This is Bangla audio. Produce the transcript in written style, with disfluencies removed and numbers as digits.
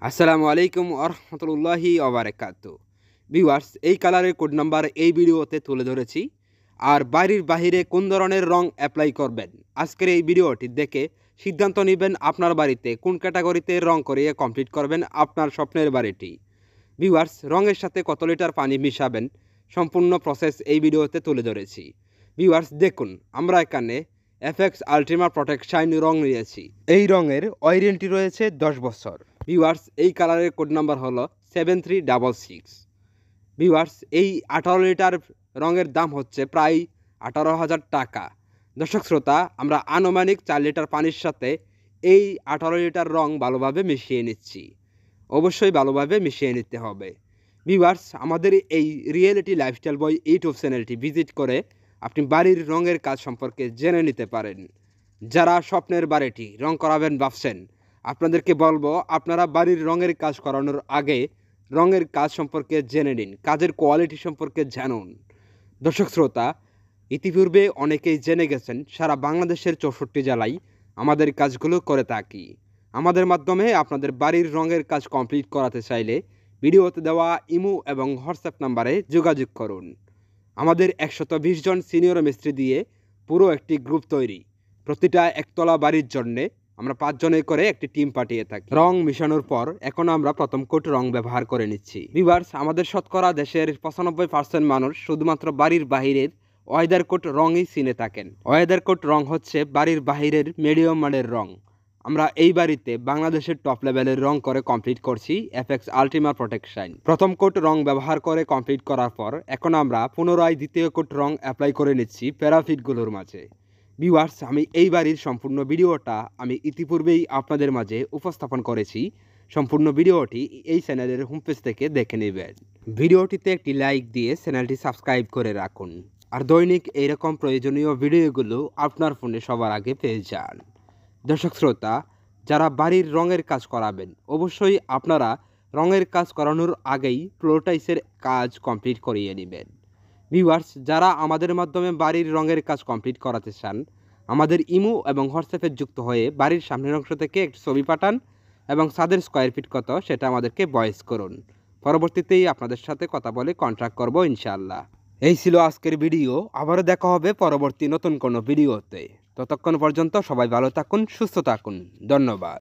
আসসালামু আলাইকুম আরহামতুল্লাহি ওবারাকাতু। ভিউয়ার্স, এই কালারের কোড নাম্বার এই ভিডিওতে তুলে ধরেছি। আর বাড়ির বাহিরে কোন ধরনের রং অ্যাপ্লাই করবেন, আজকের এই ভিডিওটি দেখে সিদ্ধান্ত নেবেন আপনার বাড়িতে কোন ক্যাটাগরিতে রং করিয়ে কমপ্লিট করবেন আপনার স্বপ্নের বাড়িটি। ভিউয়ার্স, রঙের সাথে কত লিটার পানি মিশাবেন সম্পূর্ণ প্রসেস এই ভিডিওতে তুলে ধরেছি। ভিউয়ার্স দেখুন, আমরা এখানে এফএক্স আলট্রিমা প্রোটেক্ট শাইন রং নিয়েছি। এই রঙের ওয়ারেন্টি রয়েছে 10 বছর। ভিউয়ার্স, এই কালারের কোড নাম্বার হলো 7366। ভিউয়ার্স, এই 18 লিটার রঙের দাম হচ্ছে প্রায় 18,000 টাকা। দর্শক শ্রোতা, আমরা আনুমানিক 4 লিটার পানির সাথে এই 18 লিটার রং ভালোভাবে মিশিয়ে নিচ্ছি। অবশ্যই ভালোভাবে মিশিয়ে নিতে হবে। ভিউয়ার্স, আমাদের এই রিয়েলিটি লাইফস্টাইল বয় ইউটিউব চ্যানেলটি ভিজিট করে আপনি বাড়ির রঙের কাজ সম্পর্কে জেনে নিতে পারেন। যারা স্বপ্নের বাড়িটি রং করাবেন ভাবছেন, আপনাদেরকে বলবো আপনারা বাড়ির রঙের কাজ করানোর আগে রঙের কাজ সম্পর্কে জেনে নিন, কাজের কোয়ালিটি সম্পর্কে জানুন। দর্শক শ্রোতা, ইতিপূর্বে অনেকেই জেনে গেছেন সারা বাংলাদেশের 64 জেলায় আমাদের কাজগুলো করে থাকি। আমাদের মাধ্যমে আপনাদের বাড়ির রঙের কাজ কমপ্লিট করাতে চাইলে ভিডিওতে দেওয়া ইমো এবং হোয়াটসঅ্যাপ নাম্বারে যোগাযোগ করুন। আমাদের 120 জন সিনিয়র মিস্ত্রি দিয়ে পুরো একটি গ্রুপ তৈরি। প্রতিটা একতলা বাড়ির জন্যে আমরা 5 জনে করে একটি টিম পাঠিয়ে থাকি। রং মিশানোর পর এখন আমরা প্রথম কোট রং ব্যবহার করে নিচ্ছি। ভিউয়ার্স, আমাদের শতকরা দেশের 95% মানুষ শুধুমাত্র বাড়ির বাহিরের ওয়েদার কোট রঙই চিনে থাকেন। ওয়েদার কোট রং হচ্ছে বাড়ির বাহিরের মিডিয়াম মানের রং। আমরা এই বাড়িতে বাংলাদেশের টপ লেভেলের রং করে কমপ্লিট করছি এফএক্স আলট্রিমা প্রোটেক্ট শাইন। প্রথম কোট রং ব্যবহার করে কমপ্লিট করার পর এখন আমরা পুনরায় দ্বিতীয় কোট রং অ্যাপ্লাই করে নিচ্ছি প্যারাফিটগুলোর মাঝে। ভিউয়ার্স, আমি এই বাড়ির সম্পূর্ণ ভিডিওটা আমি ইতিপূর্বেই আপনাদের মাঝে উপস্থাপন করেছি। সম্পূর্ণ ভিডিওটি এই চ্যানেলের হোম পেজ থেকে দেখে নেবেন। ভিডিওটিতে একটি লাইক দিয়ে চ্যানেলটি সাবস্ক্রাইব করে রাখুন, আর দৈনিক এইরকম প্রয়োজনীয় ভিডিওগুলো আপনার ফোনে সবার আগে পেয়ে যান। দর্শক শ্রোতা, যারা বাড়ির রঙের কাজ করাবেন অবশ্যই আপনারা রঙের কাজ করানোর আগেই ফ্লোটাইসের কাজ কমপ্লিট করিয়ে নেবেন। ভিউয়ার্স, যারা আমাদের মাধ্যমে বাড়ির রঙের কাজ কমপ্লিট করাতে চান, আমাদের ইমো এবং হোয়াটসঅ্যাপে যুক্ত হয়ে বাড়ির সামনের অংশ থেকে একটি ছবি পাঠান এবং ছাদের স্কোয়ার ফিট কত সেটা আমাদেরকে ভয়েস করুন। পরবর্তীতেই আপনাদের সাথে কথা বলে কন্ট্রাক্ট করব ইনশাআল্লাহ। এই ছিল আজকের ভিডিও। আবারও দেখা হবে পরবর্তী নতুন কোনো ভিডিওতে। ততক্ষণ পর্যন্ত সবাই ভালো থাকুন, সুস্থ থাকুন। ধন্যবাদ।